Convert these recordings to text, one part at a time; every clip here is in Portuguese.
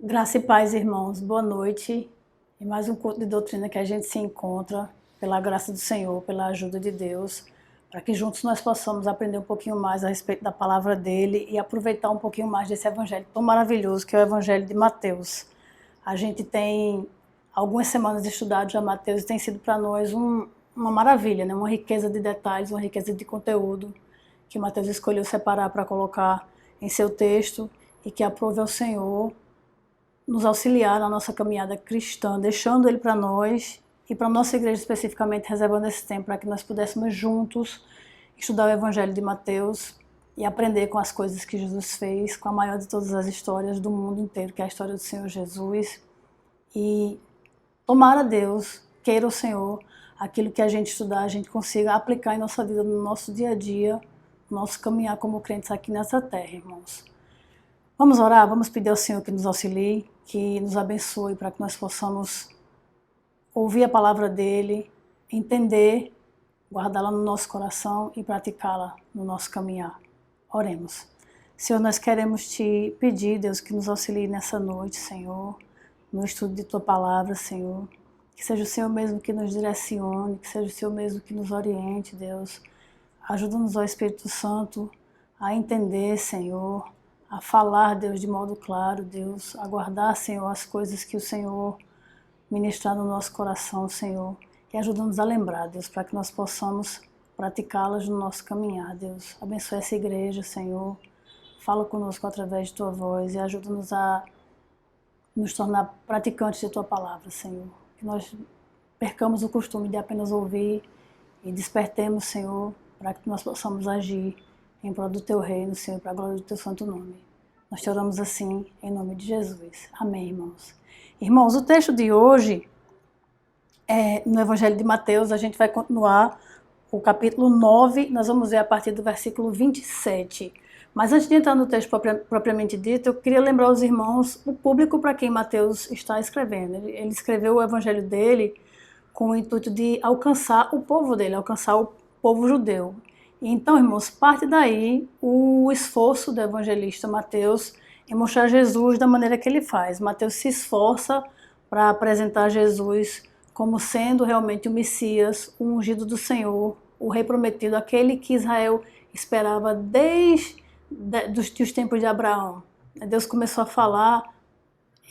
Graça e paz, irmãos. Boa noite. E mais um culto de doutrina que a gente se encontra pela graça do Senhor, pela ajuda de Deus, para que juntos nós possamos aprender um pouquinho mais a respeito da palavra dele e aproveitar um pouquinho mais desse evangelho tão maravilhoso que é o evangelho de Mateus. A gente tem algumas semanas estudado já Mateus e tem sido para nós uma maravilha, né? Uma riqueza de detalhes, uma riqueza de conteúdo que Mateus escolheu separar para colocar em seu texto e que aprove ao Senhor nos auxiliar na nossa caminhada cristã, deixando ele para nós e para a nossa igreja especificamente, reservando esse tempo para que nós pudéssemos juntos estudar o Evangelho de Mateus e aprender com as coisas que Jesus fez, com a maior de todas as histórias do mundo inteiro, que é a história do Senhor Jesus. E tomara Deus, queira o Senhor, aquilo que a gente estudar, a gente consiga aplicar em nossa vida, no nosso dia a dia, no nosso caminhar como crentes aqui nessa terra, irmãos. Vamos orar, vamos pedir ao Senhor que nos auxilie, que nos abençoe para que nós possamos ouvir a palavra dele, entender, guardá-la no nosso coração e praticá-la no nosso caminhar. Oremos. Senhor, nós queremos te pedir, Deus, que nos auxilie nessa noite, Senhor, no estudo de tua palavra, Senhor. Que seja o Senhor mesmo que nos direcione, que seja o Senhor mesmo que nos oriente, Deus. Ajuda-nos, ó Espírito Santo, a entender, Senhor, a falar, Deus, de modo claro, Deus, a guardar, Senhor, as coisas que o Senhor ministrar no nosso coração, Senhor, e ajuda-nos a lembrar, Deus, para que nós possamos praticá-las no nosso caminhar, Deus. Abençoe essa igreja, Senhor, fala conosco através de Tua voz e ajuda-nos a nos tornar praticantes de Tua palavra, Senhor. Que nós percamos o costume de apenas ouvir e despertemos, Senhor, para que nós possamos agir em prol do Teu reino, Senhor, para a glória do Teu santo nome. Nós te oramos assim, em nome de Jesus. Amém, irmãos. Irmãos, o texto de hoje, no Evangelho de Mateus, a gente vai continuar o capítulo 9, nós vamos ver a partir do versículo 27. Mas antes de entrar no texto propriamente dito, eu queria lembrar aos irmãos o público para quem Mateus está escrevendo. Ele escreveu o Evangelho dele com o intuito de alcançar o povo dele, alcançar o povo judeu. Então, irmãos, parte daí o esforço do evangelista Mateus em mostrar Jesus da maneira que ele faz. Mateus se esforça para apresentar Jesus como sendo realmente o Messias, o ungido do Senhor, o rei prometido, aquele que Israel esperava desde os tempos de Abraão. Deus começou a falar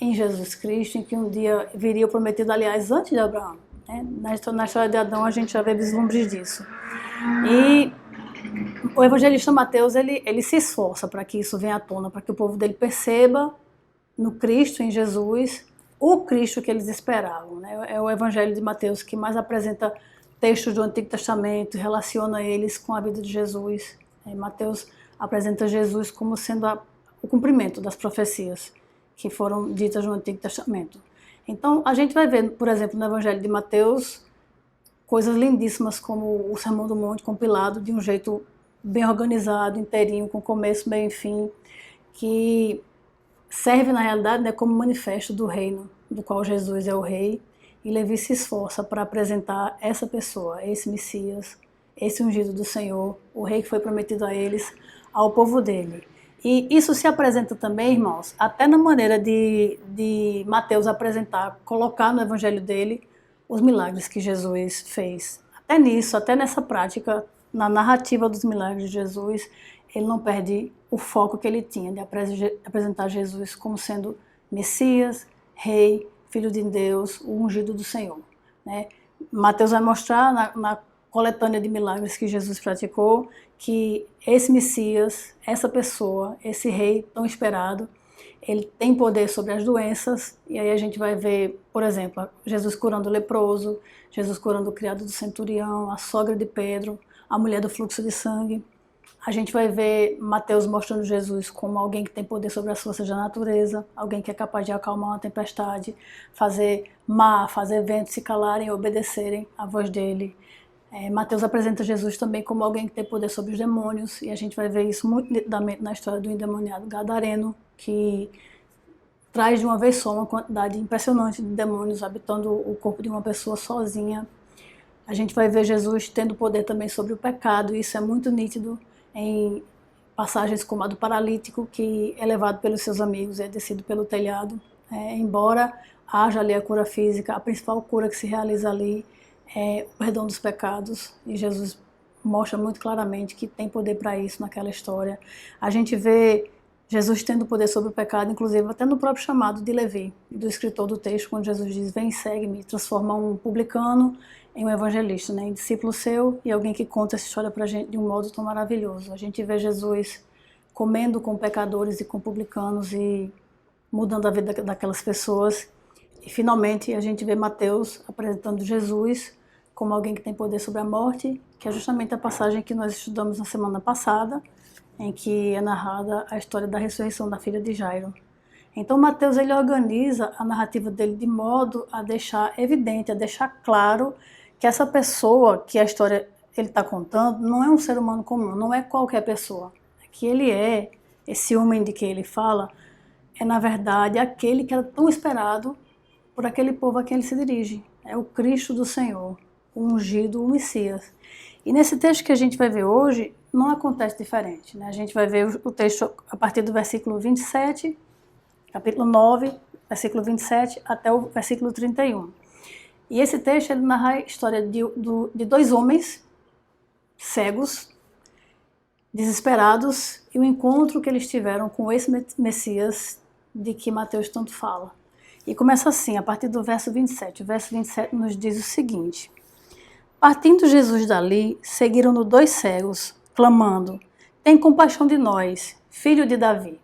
em Jesus Cristo, em que um dia viria o prometido, aliás, antes de Abraão. Na história de Adão a gente já vê vislumbres disso. E o evangelista Mateus, ele se esforça para que isso venha à tona, para que o povo dele perceba no Cristo, em Jesus, o Cristo que eles esperavam. Né? É o evangelho de Mateus que mais apresenta textos do Antigo Testamento, relaciona eles com a vida de Jesus. Mateus apresenta Jesus como sendo o cumprimento das profecias que foram ditas no Antigo Testamento. Então, a gente vai ver, por exemplo, no evangelho de Mateus, coisas lindíssimas como o Sermão do Monte compilado de um jeito bem organizado, inteirinho, com começo, meio e fim, que serve na realidade, né, como manifesto do reino do qual Jesus é o rei, e Levi se esforça para apresentar essa pessoa, esse Messias, esse ungido do Senhor, o rei que foi prometido a eles, ao povo dele. E isso se apresenta também, irmãos, até na maneira de Mateus apresentar, colocar no evangelho dele os milagres que Jesus fez. Até nisso, até nessa prática, na narrativa dos milagres de Jesus, ele não perde o foco que ele tinha de apresentar Jesus como sendo Messias, Rei, Filho de Deus, o ungido do Senhor. Né? Mateus vai mostrar na coletânea de milagres que Jesus praticou que esse Messias, essa pessoa, esse Rei tão esperado, ele tem poder sobre as doenças, e aí a gente vai ver, por exemplo, Jesus curando o leproso, Jesus curando o criado do centurião, a sogra de Pedro, a mulher do fluxo de sangue. A gente vai ver Mateus mostrando Jesus como alguém que tem poder sobre as forças da natureza, alguém que é capaz de acalmar uma tempestade, fazer mar, fazer ventos se calarem e obedecerem à voz dele. Mateus apresenta Jesus também como alguém que tem poder sobre os demônios, e a gente vai ver isso muito nitidamente na história do endemoniado gadareno, que traz de uma vez só uma quantidade impressionante de demônios habitando o corpo de uma pessoa sozinha. A gente vai ver Jesus tendo poder também sobre o pecado, e isso é muito nítido em passagens como a do paralítico, que é levado pelos seus amigos e é descido pelo telhado. Embora haja ali a cura física, a principal cura que se realiza ali é o perdão dos pecados, e Jesus mostra muito claramente que tem poder para isso naquela história. A gente vê Jesus tendo poder sobre o pecado, inclusive até no próprio chamado de Levi, do escritor do texto, quando Jesus diz: vem, segue-me, transforma um publicano em um evangelista, em discípulo seu, e alguém que conta essa história para a gente de um modo tão maravilhoso. A gente vê Jesus comendo com pecadores e com publicanos e mudando a vida daquelas pessoas. E finalmente a gente vê Mateus apresentando Jesus como alguém que tem poder sobre a morte, que é justamente a passagem que nós estudamos na semana passada, em que é narrada a história da ressurreição da filha de Jairo. Então Mateus ele organiza a narrativa dele de modo a deixar evidente, a deixar claro que essa pessoa que a história ele está contando não é um ser humano comum, não é qualquer pessoa. Que ele é, esse homem de que ele fala, é na verdade aquele que era tão esperado por aquele povo a quem ele se dirige. É o Cristo do Senhor, o ungido, o Messias. E nesse texto que a gente vai ver hoje, não acontece diferente. A gente vai ver o texto a partir do versículo 27, capítulo 9, versículo 27 até o versículo 31. E esse texto ele narra a história de dois homens cegos, desesperados, e o encontro que eles tiveram com esse Messias de que Mateus tanto fala. E começa assim, a partir do verso 27. O verso 27 nos diz o seguinte: partindo Jesus dali, seguiram-no dois cegos, clamando: tem compaixão de nós, filho de Davi.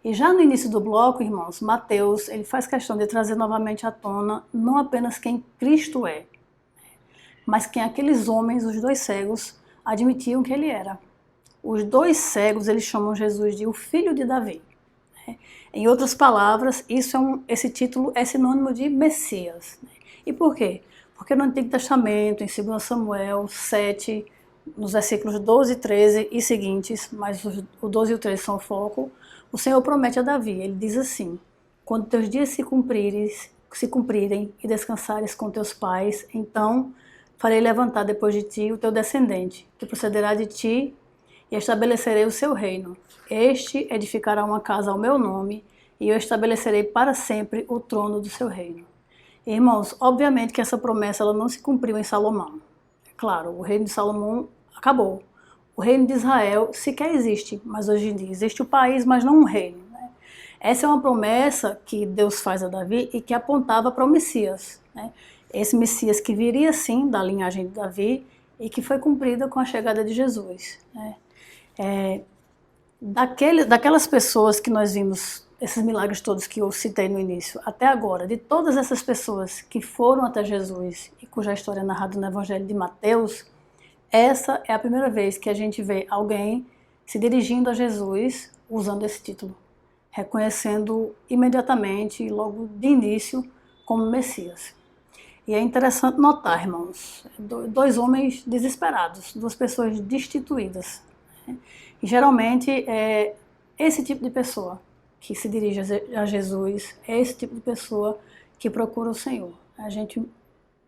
E já no início do bloco, irmãos, Mateus ele faz questão de trazer novamente à tona não apenas quem Cristo é, mas quem aqueles homens, os dois cegos, admitiam que ele era. Os dois cegos eles chamam Jesus de o filho de Davi. Em outras palavras, esse título é sinônimo de Messias. E por quê? Porque no Antigo Testamento, em 2 Samuel 7, nos versículos 12 e 13 e seguintes, mas o 12 e o 13 são o foco, o Senhor promete a Davi, ele diz assim: quando teus dias se cumprirem e descansares com teus pais, então farei levantar depois de ti o teu descendente, que procederá de ti, e estabelecerei o seu reino. Este edificará uma casa ao meu nome, e eu estabelecerei para sempre o trono do seu reino. Irmãos, obviamente que essa promessa ela não se cumpriu em Salomão. É claro, o reino de Salomão acabou. O reino de Israel sequer existe, mas hoje em dia existe o país, mas não um reino. Essa é uma promessa que Deus faz a Davi e que apontava para o Messias. Esse Messias que viria sim da linhagem de Davi e que foi cumprida com a chegada de Jesus. Daquelas pessoas que nós vimos, esses milagres todos que eu citei no início, até agora, de todas essas pessoas que foram até Jesus e cuja história é narrada no Evangelho de Mateus, essa é a primeira vez que a gente vê alguém se dirigindo a Jesus usando esse título, reconhecendo imediatamente, logo de início, como Messias. E é interessante notar, irmãos, dois homens desesperados, duas pessoas destituídas. E geralmente é esse tipo de pessoa que se dirige a Jesus, é esse tipo de pessoa que procura o Senhor. A gente,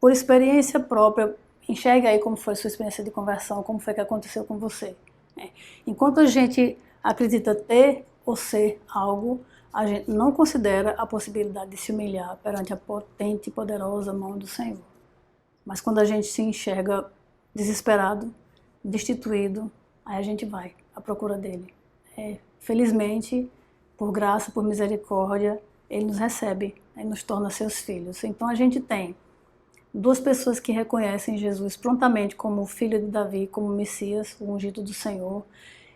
por experiência própria, enxerga aí como foi a sua experiência de conversão, como foi que aconteceu com você. Enquanto a gente acredita ter ou ser algo, a gente não considera a possibilidade de se humilhar perante a potente e poderosa mão do Senhor. Mas quando a gente se enxerga desesperado, destituído, aí a gente vai à procura dele. Felizmente, por graça, por misericórdia, ele nos recebe e nos torna seus filhos. Então a gente tem duas pessoas que reconhecem Jesus prontamente como o filho de Davi, como o Messias, o ungido do Senhor.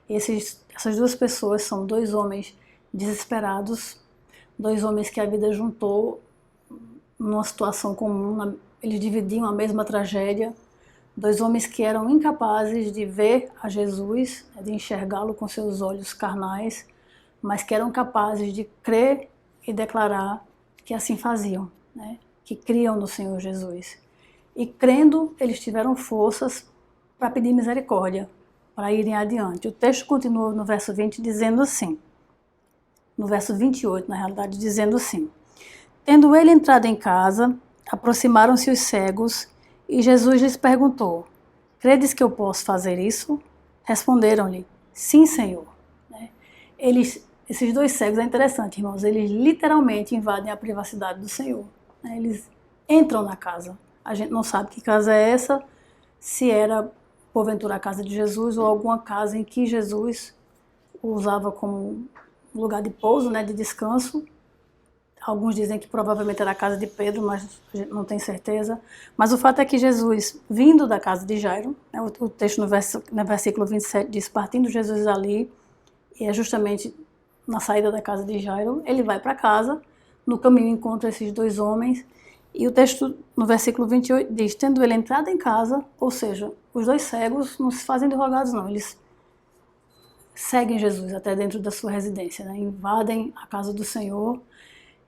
Essas duas pessoas são dois homens desesperados, dois homens que a vida juntou numa situação comum, eles dividiam a mesma tragédia, dois homens que eram incapazes de ver a Jesus, de enxergá-lo com seus olhos carnais, mas que eram capazes de crer e declarar que assim faziam, que criam no Senhor Jesus. E crendo, eles tiveram forças para pedir misericórdia, para irem adiante. O texto continua no verso 20 dizendo assim, no verso 28, na realidade, dizendo assim: tendo ele entrado em casa, aproximaram-se os cegos, e Jesus lhes perguntou: credes que eu posso fazer isso? Responderam-lhe: sim, Senhor. Eles esses dois cegos, é interessante, irmãos, eles literalmente invadem a privacidade do Senhor. Eles entram na casa. A gente não sabe que casa é essa, se era, porventura, a casa de Jesus ou alguma casa em que Jesus usava como lugar de pouso, de descanso. Alguns dizem que provavelmente era a casa de Pedro, mas a gente não tem certeza. Mas o fato é que Jesus, vindo da casa de Jairo, o texto no versículo 27 diz, partindo Jesus ali, e é justamente na saída da casa de Jairo, ele vai para casa, no caminho encontra esses dois homens, e o texto no versículo 28 diz, tendo ele entrado em casa, ou seja, os dois cegos não se fazem de rogados não, eles seguem Jesus até dentro da sua residência, invadem a casa do Senhor,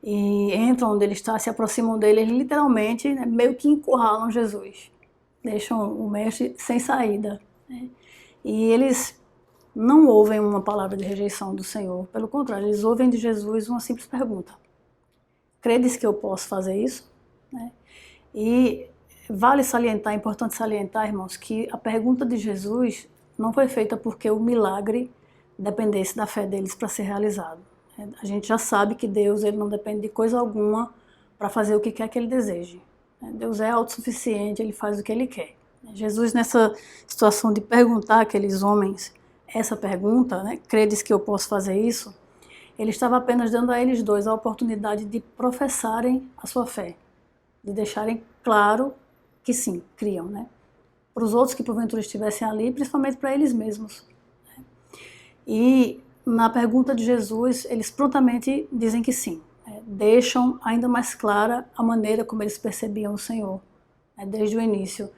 e entram onde ele está, se aproximam dele, eles literalmente meio que encurralam Jesus, deixam o mestre sem saída. E eles não ouvem uma palavra de rejeição do Senhor, pelo contrário, eles ouvem de Jesus uma simples pergunta: credes que eu posso fazer isso? E vale salientar, é importante salientar, irmãos, que a pergunta de Jesus não foi feita porque o milagre dependesse da fé deles para ser realizado. A gente já sabe que Deus ele não depende de coisa alguma para fazer o que quer que ele deseje. Deus é autossuficiente, ele faz o que ele quer. Jesus, nessa situação de perguntar àqueles homens essa pergunta, credes que eu posso fazer isso? Ele estava apenas dando a eles dois a oportunidade de professarem a sua fé, de deixarem claro que sim, criam, para os outros que porventura estivessem ali, principalmente para eles mesmos. E na pergunta de Jesus, eles prontamente dizem que sim, deixam ainda mais clara a maneira como eles percebiam o Senhor, desde o início.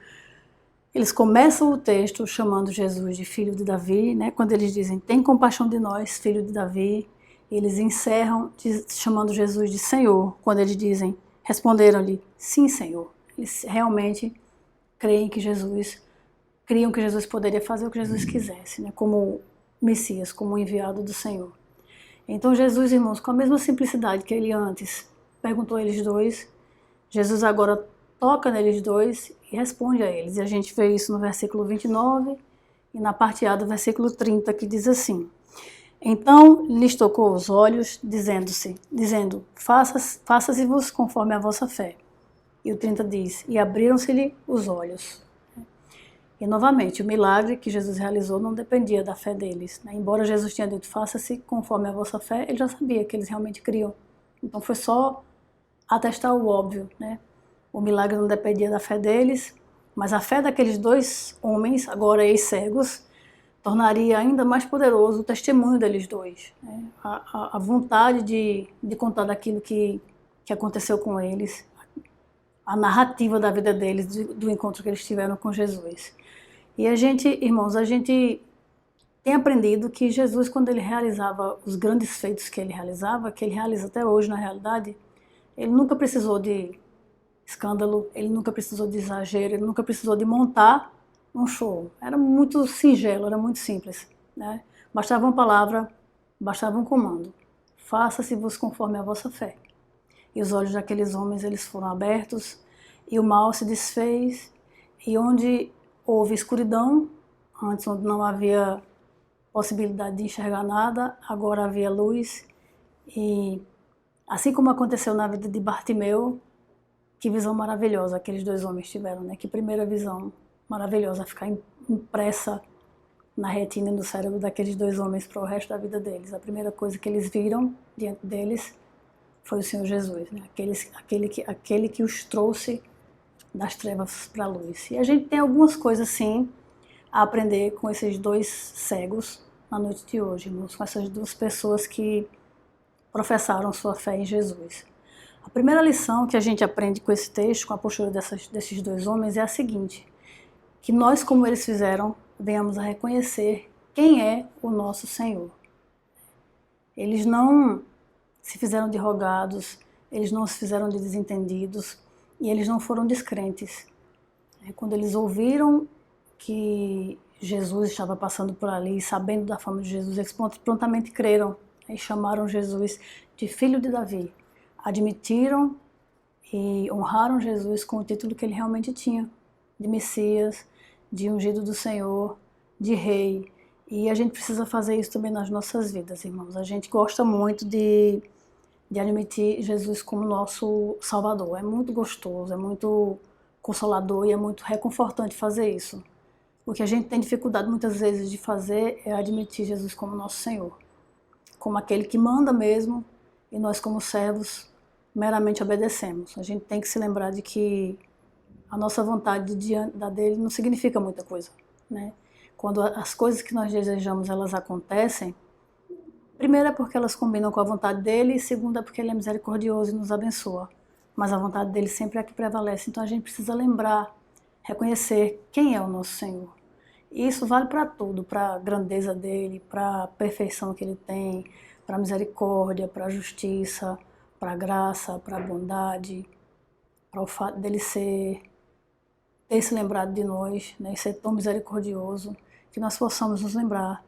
Eles começam o texto chamando Jesus de filho de Davi, quando eles dizem, tem compaixão de nós, filho de Davi. Eles encerram chamando Jesus de Senhor, quando eles dizem, responderam-lhe, sim, Senhor. Eles realmente criam que Jesus poderia fazer o que Jesus quisesse, como Messias, como enviado do Senhor. Então Jesus, irmãos, com a mesma simplicidade que ele antes perguntou a eles dois, Jesus agora toca neles dois e responde a eles. E a gente vê isso no versículo 29 e na parte A do versículo 30, que diz assim, então lhes tocou os olhos, dizendo, faça-se-vos conforme a vossa fé. E o 30 diz, e abriram-se-lhe os olhos. E novamente, o milagre que Jesus realizou não dependia da fé deles. Embora Jesus tinha dito, faça-se conforme a vossa fé, ele já sabia que eles realmente criam. Então foi só atestar o óbvio. O milagre não dependia da fé deles, mas a fé daqueles dois homens, agora ex-cegos, tornaria ainda mais poderoso o testemunho deles dois. A vontade de contar daquilo que aconteceu com eles, a narrativa da vida deles, do encontro que eles tiveram com Jesus. E a gente, irmãos, a gente tem aprendido que Jesus, quando ele realizava os grandes feitos que ele realiza até hoje na realidade, ele nunca precisou de escândalo, ele nunca precisou de exagero, ele nunca precisou de montar um show. Era muito singelo, era muito simples. Bastava uma palavra, bastava um comando. Faça-se-vos conforme a vossa fé. E os olhos daqueles homens eles foram abertos, e o mal se desfez, e onde houve escuridão, antes onde não havia possibilidade de enxergar nada, agora havia luz. E assim como aconteceu na vida de Bartimeu, que visão maravilhosa aqueles dois homens tiveram, que primeira visão maravilhosa, ficar impressa na retina e no cérebro daqueles dois homens para o resto da vida deles. A primeira coisa que eles viram diante deles foi o Senhor Jesus, aquele que os trouxe das trevas para a luz. E a gente tem algumas coisas, sim, a aprender com esses dois cegos na noite de hoje, irmãos, com essas duas pessoas que professaram sua fé em Jesus. A primeira lição que a gente aprende com esse texto, com a postura desses dois homens, é a seguinte, que nós, como eles fizeram, venhamos a reconhecer quem é o nosso Senhor. Eles não se fizeram de rogados, eles não se fizeram de desentendidos e eles não foram descrentes. Quando eles ouviram que Jesus estava passando por ali, sabendo da fama de Jesus, eles prontamente creram e chamaram Jesus de filho de Davi. Admitiram e honraram Jesus com o título que ele realmente tinha, de Messias, de ungido do Senhor, de rei. E a gente precisa fazer isso também nas nossas vidas, irmãos. A gente gosta muito de admitir Jesus como nosso Salvador. É muito gostoso, é muito consolador e é muito reconfortante fazer isso. O que a gente tem dificuldade muitas vezes de fazer é admitir Jesus como nosso Senhor, como aquele que manda mesmo, e nós como servos meramente obedecemos. A gente tem que se lembrar de que a nossa vontade diante da dele não significa muita coisa, né? Quando as coisas que nós desejamos, elas acontecem, primeiro é porque elas combinam com a vontade dele, e segundo é porque ele é misericordioso e nos abençoa. Mas a vontade dele sempre é a que prevalece, então a gente precisa lembrar, reconhecer quem é o nosso Senhor. E isso vale para tudo, para a grandeza dele, para a perfeição que ele tem, para a misericórdia, para a justiça, para a graça, para a bondade, para o fato dele ter se lembrado de nós, né, e ser tão misericordioso, que nós possamos nos lembrar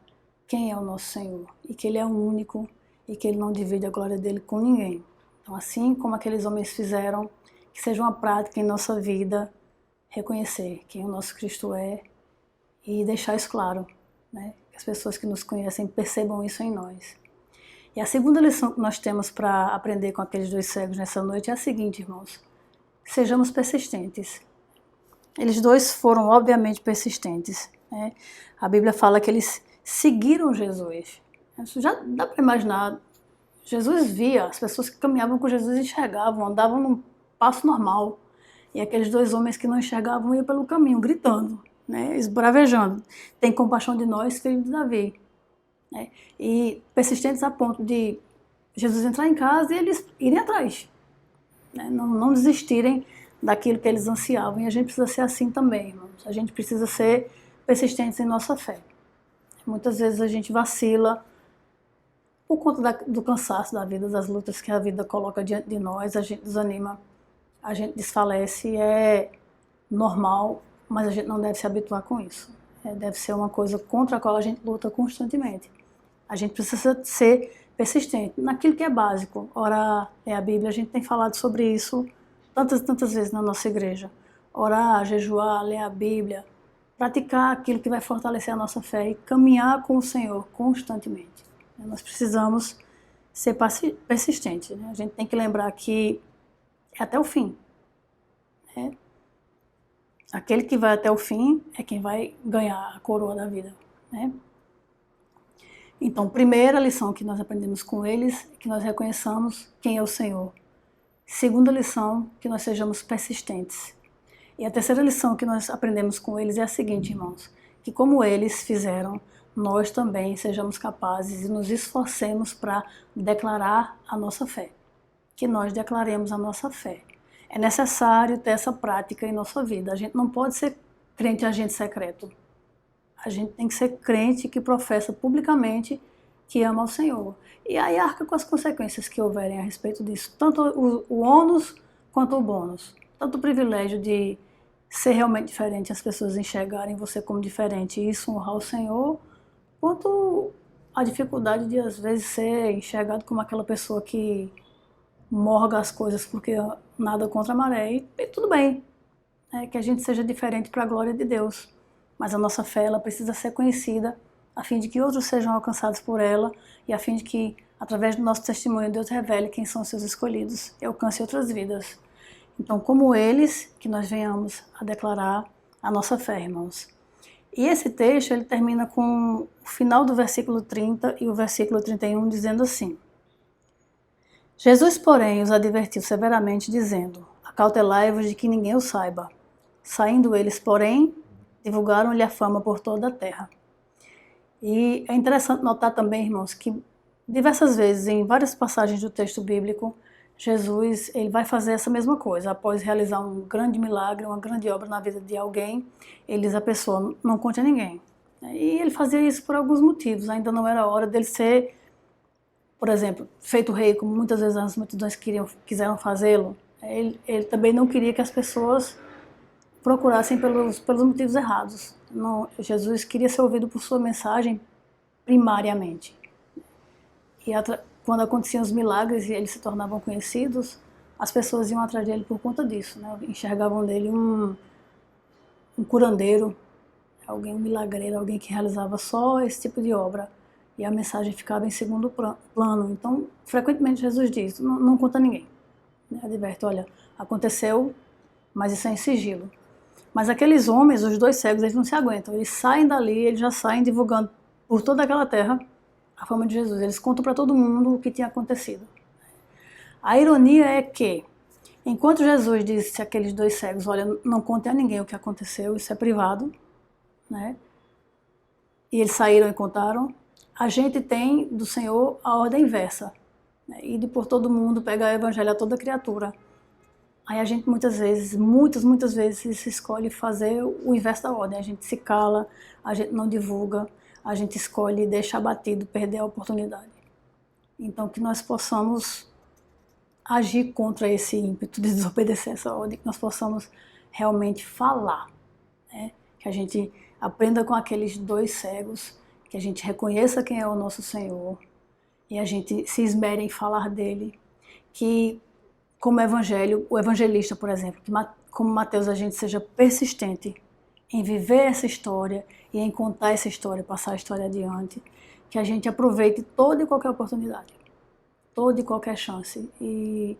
quem é o nosso Senhor, e que ele é o único, e que ele não divide a glória dele com ninguém. Então, assim como aqueles homens fizeram, que seja uma prática em nossa vida, reconhecer quem o nosso Cristo é, e deixar isso claro, né, que as pessoas que nos conhecem percebam isso em nós. E a segunda lição que nós temos para aprender com aqueles dois cegos nessa noite é a seguinte, irmãos: sejamos persistentes. Eles dois foram obviamente persistentes, né? A Bíblia fala que eles seguiram Jesus. Isso já dá para imaginar. Jesus via, as pessoas que caminhavam com Jesus enxergavam, andavam num passo normal. E aqueles dois homens que não enxergavam iam pelo caminho, gritando, né? Esbravejando: tem compaixão de nós, filho de Davi. Né? E persistentes a ponto de Jesus entrar em casa e eles irem atrás, né? Não desistirem daquilo que eles ansiavam. E a gente precisa ser assim também, irmãos. A gente precisa ser persistentes em nossa fé. Muitas vezes a gente vacila por conta do cansaço da vida, das lutas que a vida coloca diante de nós, a gente desanima, a gente desfalece, é normal, mas a gente não deve se habituar com isso. Deve ser uma coisa contra a qual a gente luta constantemente. A gente precisa ser persistente naquilo que é básico. Orar, ler a Bíblia, a gente tem falado sobre isso tantas vezes na nossa igreja. Orar, jejuar, ler a Bíblia, praticar aquilo que vai fortalecer a nossa fé e caminhar com o Senhor constantemente. Nós precisamos ser persistentes, né? A gente tem que lembrar que é até o fim, né? Aquele que vai até o fim é quem vai ganhar a coroa da vida, né? Então, primeira lição que nós aprendemos com eles é que nós reconheçamos quem é o Senhor. Segunda lição, que nós sejamos persistentes. E a terceira lição que nós aprendemos com eles é a seguinte, irmãos: que como eles fizeram, nós também sejamos capazes e nos esforcemos para declarar a nossa fé. Que nós declaremos a nossa fé. É necessário ter essa prática em nossa vida. A gente não pode ser crente agente secreto. A gente tem que ser crente que professa publicamente que ama o Senhor. E aí arca com as consequências que houverem a respeito disso. Tanto o ônus quanto o bônus. Tanto o privilégio de ser realmente diferente, as pessoas enxergarem você como diferente e isso honrar o Senhor, quanto a dificuldade de às vezes ser enxergado como aquela pessoa que morga as coisas porque nada contra a maré. E tudo bem, né, que a gente seja diferente para a glória de Deus. Mas a nossa fé, ela precisa ser conhecida a fim de que outros sejam alcançados por ela e a fim de que, através do nosso testemunho, Deus revele quem são os seus escolhidos e alcance outras vidas. Então, como eles, que nós venhamos a declarar a nossa fé, irmãos. E esse texto, ele termina com o final do versículo 30 e o versículo 31, dizendo assim: Jesus, porém, os advertiu severamente, dizendo: acautelai-vos de que ninguém o saiba. Saindo eles, porém, divulgaram-lhe a fama por toda a terra. E é interessante notar também, irmãos, que diversas vezes, em várias passagens do texto bíblico, Jesus ele vai fazer essa mesma coisa. Após realizar um grande milagre, uma grande obra na vida de alguém, ele diz à pessoa: não conte a ninguém. E ele fazia isso por alguns motivos. Ainda não era hora dele ser, por exemplo, feito rei, como muitas vezes as multidões quiseram fazê-lo. Ele também não queria que as pessoas procurassem pelos motivos errados. Não, Jesus queria ser ouvido por sua mensagem primariamente. E quando aconteciam os milagres e eles se tornavam conhecidos, as pessoas iam atrás dele por conta disso, né? Enxergavam nele um curandeiro, alguém um milagreiro, alguém que realizava só esse tipo de obra, e a mensagem ficava em segundo plano. Então, frequentemente Jesus diz, não conta a ninguém. Adverte, olha, aconteceu, mas isso é em sigilo. Mas aqueles homens, os 2 cegos, eles não se aguentam. Eles saem dali, eles já saem divulgando por toda aquela terra a fama de Jesus. Eles contam para todo mundo o que tinha acontecido. A ironia é que, enquanto Jesus disse àqueles 2 cegos, olha, não contem a ninguém o que aconteceu, isso é privado, né? E eles saíram e contaram, a gente tem do Senhor a ordem inversa, né? Ir por todo mundo, pegar o evangelho a toda criatura. Aí a gente muitas vezes escolhe fazer o inverso da ordem. A gente se cala, a gente não divulga, a gente escolhe deixar abatido, perder a oportunidade. Então que nós possamos agir contra esse ímpeto de desobedecer essa ordem, que nós possamos realmente falar, né? Que a gente aprenda com aqueles 2 cegos, que a gente reconheça quem é o nosso Senhor e a gente se esmere em falar dele, que como evangelho, o evangelista, por exemplo, que como Mateus a gente seja persistente em viver essa história e em contar essa história, passar a história adiante, que a gente aproveite toda e qualquer oportunidade, toda e qualquer chance e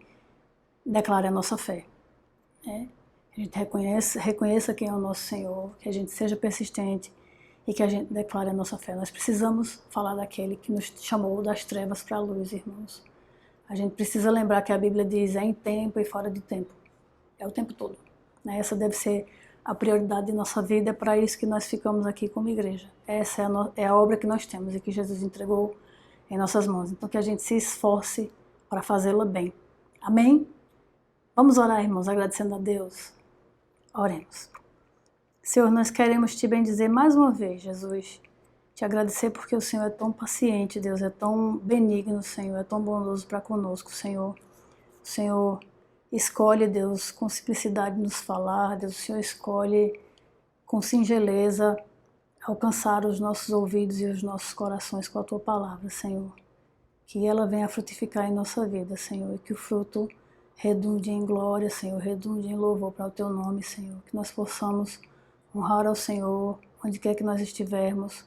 declare a nossa fé, né? Que a gente reconheça quem é o nosso Senhor, que a gente seja persistente e que a gente declare a nossa fé. Nós precisamos falar daquele que nos chamou das trevas para a luz, irmãos. A gente precisa lembrar que a Bíblia diz é em tempo e fora de tempo. É o tempo todo, né? Essa deve ser a prioridade de nossa vida, é para isso que nós ficamos aqui como igreja. Essa é a obra que nós temos e que Jesus entregou em nossas mãos. Então que a gente se esforce para fazê-la bem. Amém? Vamos orar, irmãos, agradecendo a Deus. Oremos. Senhor, nós queremos te bendizer mais uma vez, Jesus. Te agradecer porque o Senhor é tão paciente, Deus, é tão benigno, Senhor, é tão bondoso para conosco, Senhor. O Senhor escolhe, Deus, com simplicidade nos falar, Deus, o Senhor escolhe com singeleza alcançar os nossos ouvidos e os nossos corações com a Tua palavra, Senhor. Que ela venha frutificar em nossa vida, Senhor, e que o fruto redunde em glória, Senhor, redunde em louvor para o Teu nome, Senhor. Que nós possamos honrar ao Senhor onde quer que nós estivermos,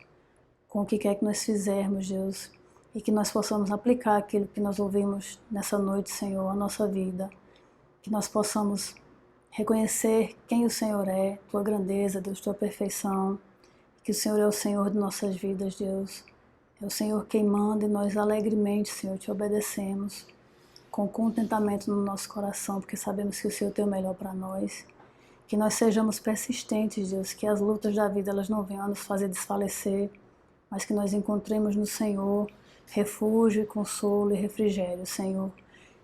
com o que quer que nós fizermos, Deus, e que nós possamos aplicar aquilo que nós ouvimos nessa noite, Senhor, à nossa vida. Que nós possamos reconhecer quem o Senhor é, Tua grandeza, Deus, Tua perfeição, que o Senhor é o Senhor de nossas vidas, Deus. É o Senhor quem manda e nós alegremente, Senhor, Te obedecemos, com contentamento no nosso coração, porque sabemos que o Senhor tem o melhor para nós. Que nós sejamos persistentes, Deus, que as lutas da vida elas não venham a nos fazer desfalecer, mas que nós encontremos no Senhor refúgio, consolo e refrigério, Senhor.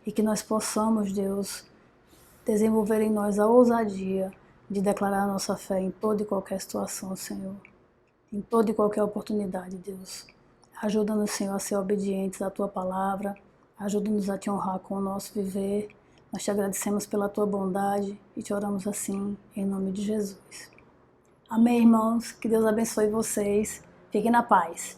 E que nós possamos, Deus, desenvolver em nós a ousadia de declarar a nossa fé em toda e qualquer situação, Senhor. Em toda e qualquer oportunidade, Deus. Ajuda-nos, Senhor, a ser obedientes à Tua palavra. Ajuda-nos a Te honrar com o nosso viver. Nós Te agradecemos pela Tua bondade e Te oramos assim, em nome de Jesus. Amém, irmãos. Que Deus abençoe vocês. Fiquem na paz.